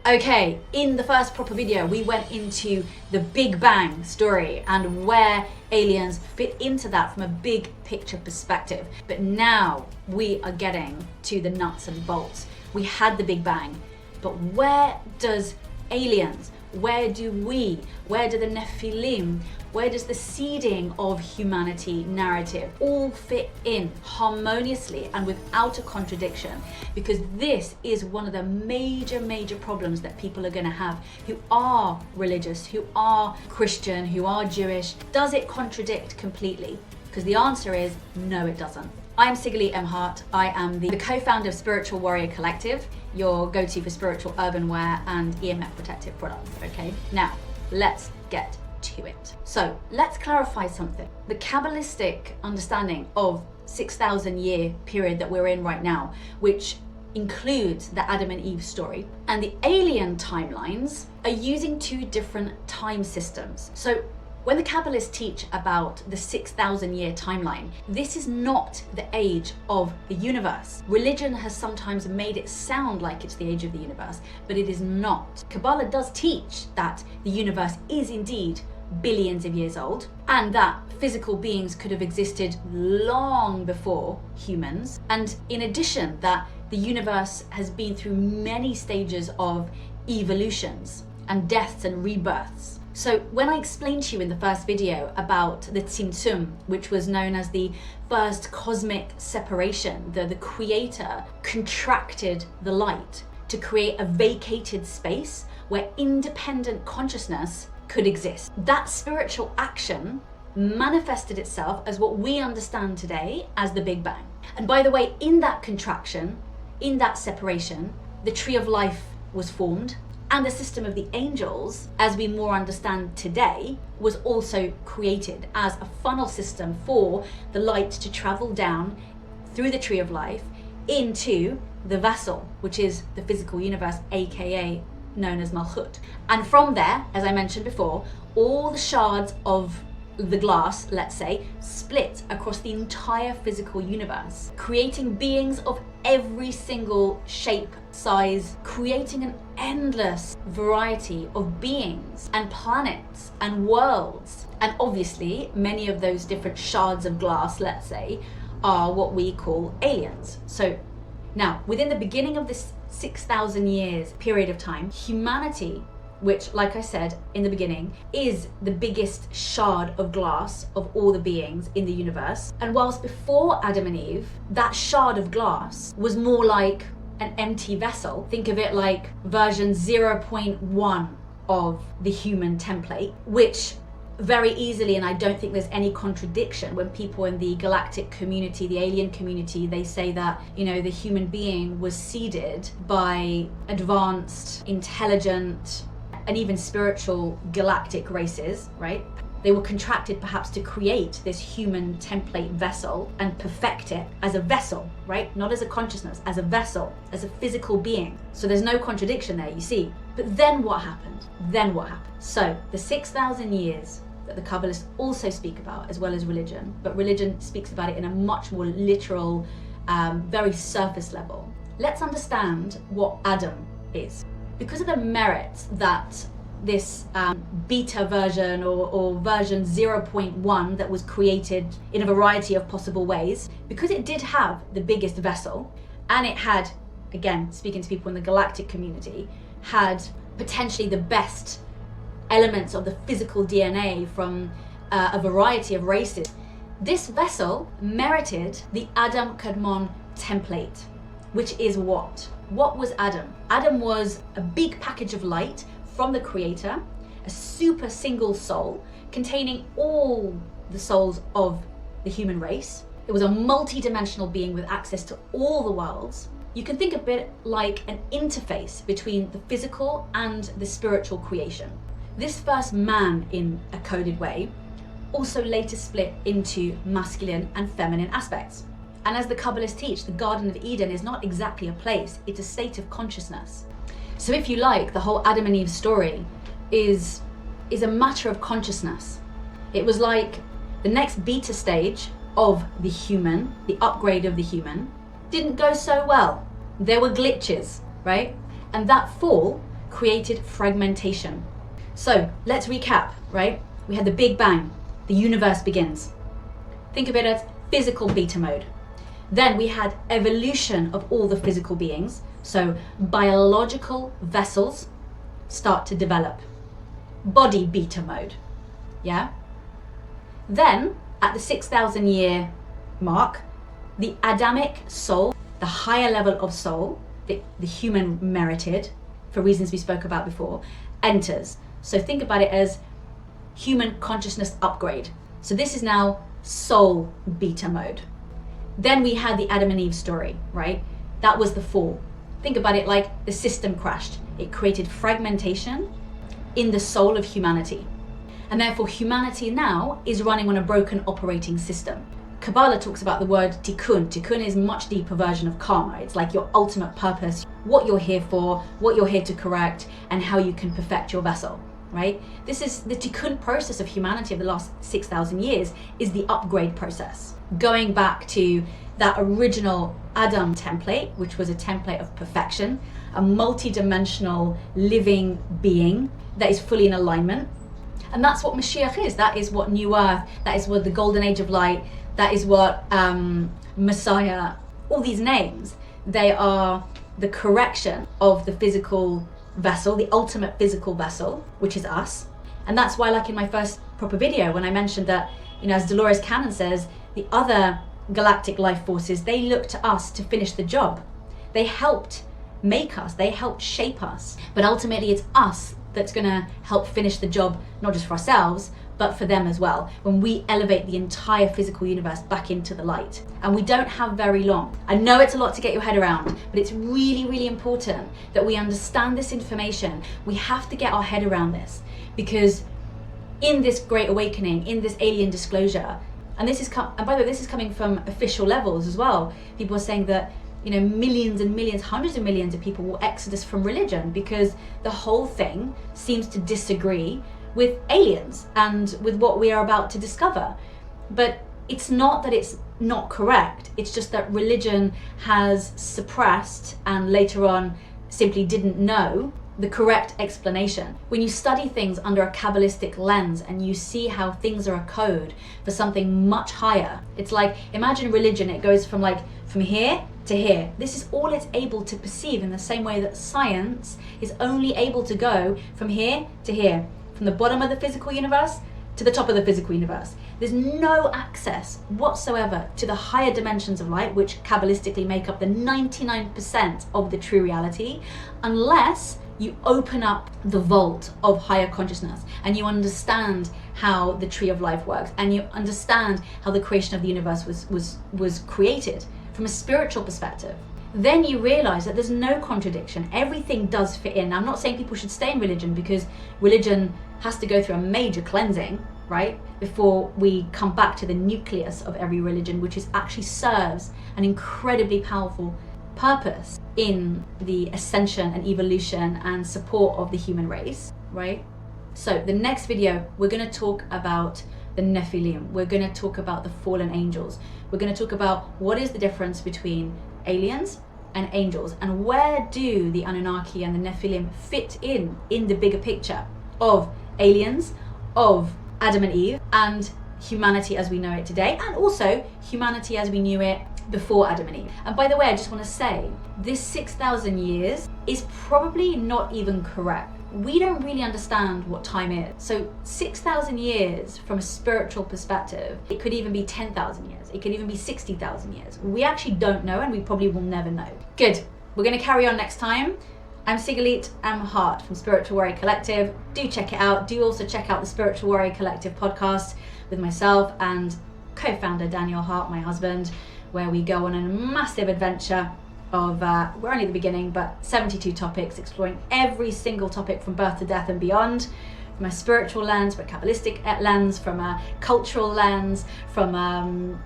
Okay, in the first proper video, we went into the Big Bang story and where aliens fit into that from a big picture perspective. But now we are getting to the nuts and bolts. We had the Big Bang, but where does aliens, where do the Nephilim, where does the seeding of humanity narrative all fit in harmoniously and without a contradiction? Because this is one of the major problemms that people are going to have who are religious, who are Christian, who are Jewish. Does it contradict completely? Because the answer is no, it doesn't. I am Sigali M. Hart. I am the co-founder of Spiritual Warrior Collective, your go-to for spiritual urban wear and EMF protective products. Okay, now let's get to it. So let's clarify something. The Kabbalistic understanding of 6,000 year period that we're in right now, which includes the Adam and Eve story, and the alien timelines are using two different time systems. So when the Kabbalists teach about the 6,000 year timeline, this is not the age of the universe. Religion has sometimes made it sound like it's the age of the universe, but it is not. Kabbalah does teach that the universe is indeed billions of years old, and that physical beings could have existed long before humans. And in addition, that the universe has been through many stages of evolutions and deaths and rebirths. So when I explained to you in the first video about the Tzimtzum, which was known as the first cosmic separation, the creator contracted the light to create a vacated space where independent consciousness could exist. That spiritual action manifested itself as what we understand today as the Big Bang. And by the way, in that contraction, in that separation, the tree of life was formed, and the system of the angels, as we more understand today, was also created as a funnel system for the light to travel down through the tree of life into the vessel, which is the physical universe, aka known as Malchut. And from there, as I mentioned before, all the shards of the glass, let's say, split across the entire physical universe, creating beings of every single shape, size, creating an endless variety of beings and planets and worlds. And obviously, many of those different shards of glass, let's say, are what we call aliens. So now, within the beginning of this 6,000 years period of time, humanity, which, like I said in the beginning, is the biggest shard of glass of all the beings in the universe. And whilst before Adam and Eve, that shard of glass was more like an empty vessel. Think of it like version 0.1 of the human template, which very easily, and I don't think there's any contradiction when people in the galactic community, the alien community, they say that, you know, the human being was seeded by advanced, intelligent, and even spiritual galactic races, right? They were contracted perhaps to create this human template vessel and perfect it as a vessel, right? Not as a consciousness, as a vessel, as a physical being. So there's no contradiction there, you see. But then what happened? So the 6,000 years that the Kabbalists also speak about, as well as religion, but religion speaks about it in a much more literal, very surface level. Let's understand what Adam is. Because of the merits that this beta version or version 0.1 that was created in a variety of possible ways, because it did have the biggest vessel, and it had, again, speaking to people in the galactic community, had potentially the best elements of the physical DNA from a variety of races, this vessel merited the Adam Kadmon template, which is what? What was Adam? Adam was a big package of light from the creator, a super single soul containing all the souls of the human race. It was a multidimensional being with access to all the worlds. You can think of it like an interface between the physical and the spiritual creation. This first man, in a coded way, also later split into masculine and feminine aspects. And as the Kabbalists teach, the Garden of Eden is not exactly a place, it's a state of consciousness. So if you like, the whole Adam and Eve story is a matter of consciousness. It was like the next beta stage of the human, the upgrade of the human, didn't go so well. There were glitches, right? And that fall created fragmentation. So let's recap, right? We had the Big Bang, the universe begins. Think of it as physical beta mode. Then we had evolution of all the physical beings. So biological vessels start to develop. Body beta mode, yeah? Then at the 6,000 year mark, the Adamic soul, the higher level of soul, the human merited, for reasons we spoke about before, enters. So think about it as human consciousness upgrade. So this is now soul beta mode. Then we had the Adam and Eve story, right? That was the fall. Think about it like the system crashed. It created fragmentation in the soul of humanity. And therefore humanity now is running on a broken operating system. Kabbalah talks about the word Tikkun. Tikkun is a much deeper version of karma. It's like your ultimate purpose, what you're here for, what you're here to correct, and how you can perfect your vessel, right? This is the Tikkun process of humanity of the last 6,000 years, is the upgrade process. Going back to that original Adam template, which was a template of perfection, a multidimensional living being that is fully in alignment. And that's what Mashiach is. That is what New Earth, that is what the Golden Age of Light, that is what Messiah, all these names, they are the correction of the physical vessel, the ultimate physical vessel, which is us. And that's why, like in my first proper video, when I mentioned that, as Dolores Cannon says, the other galactic life forces, they look to us to finish the job. They helped make us, they helped shape us. But ultimately it's us that's gonna help finish the job, not just for ourselves, but for them as well, when we elevate the entire physical universe back into the light. And we don't have very long. I know it's a lot to get your head around, but it's really, really important that we understand this information. We have to get our head around this, because in this great awakening, in this alien disclosure, and this is and by the way, this is coming from official levels as well. People are saying that millions and millions, hundreds of millions of people will exodus from religion because the whole thing seems to disagree with aliens and with what we are about to discover. But it's not that it's not correct, it's just that religion has suppressed and later on simply didn't know the correct explanation. When you study things under a Kabbalistic lens and you see how things are a code for something much higher, it's like, imagine religion, it goes from here to here. This is all it's able to perceive, in the same way that science is only able to go from here to here, from the bottom of the physical universe to the top of the physical universe. There's no access whatsoever to the higher dimensions of light, which Kabbalistically make up the 99% of the true reality, unless you open up the vault of higher consciousness and you understand how the tree of life works and you understand how the creation of the universe was created from a spiritual perspective. Then you realize that there's no contradiction. Everything does fit in. Now, I'm not saying people should stay in religion, because religion has to go through a major cleansing, right? Before we come back to the nucleus of every religion, which actually serves an incredibly powerful purpose in the ascension and evolution and support of the human race, right? So the next video, we're going to talk about the Nephilim. We're going to talk about the fallen angels. We're going to talk about what is the difference between aliens and angels, and where do the Anunnaki and the Nephilim fit in the bigger picture of aliens, of Adam and Eve, and humanity as we know it today, and also humanity as we knew it before Adam and Eve. And by the way, I just want to say, this 6,000 years is probably not even correct. We don't really understand what time is. So 6,000 years from a spiritual perspective, it could even be 10,000 years. It could even be 60,000 years. We actually don't know, and we probably will never know. Good. We're going to carry on next time. I'm Sigalit Hart from Spiritual Warrior Collective. Do check it out. Do also check out the Spiritual Warrior Collective podcast with myself and co-founder Daniel Hart, my husband, where we go on a massive adventure of, we're only at the beginning, but 72 topics, exploring every single topic from birth to death and beyond, from a spiritual lens, from a Kabbalistic lens, from a cultural lens, from